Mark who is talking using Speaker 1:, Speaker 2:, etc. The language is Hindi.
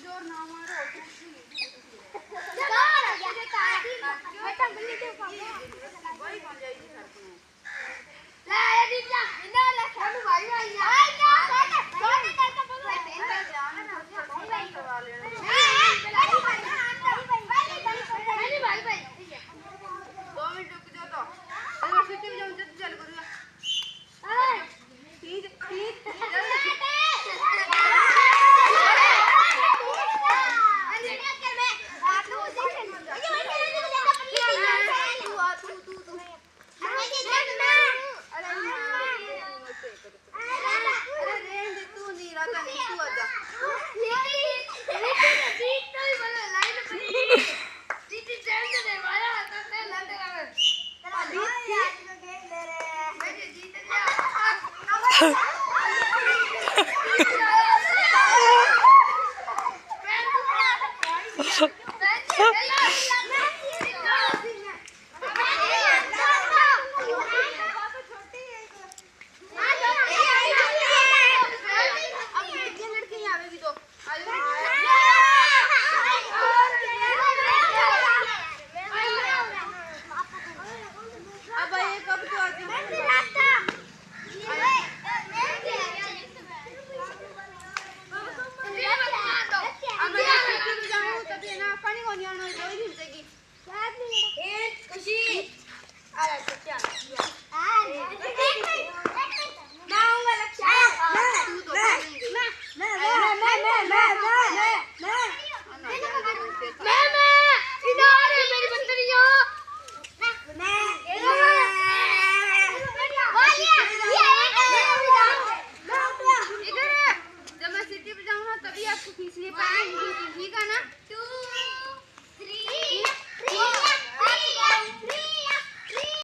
Speaker 1: जोर ना मारो वही बन जाएगी सर को ले ये दीप जा बिना ले हम भाई भाई भाई क्या छोटे करके बोलो भाई ध्यान है भाई भाई करवा लेना भाई भाई 2 मिनट रुक जाओ तो अरे सिटी में जाऊं जल्दी चल करूंगा ठीक ठीक तभी आपको खींचने पाएंगे।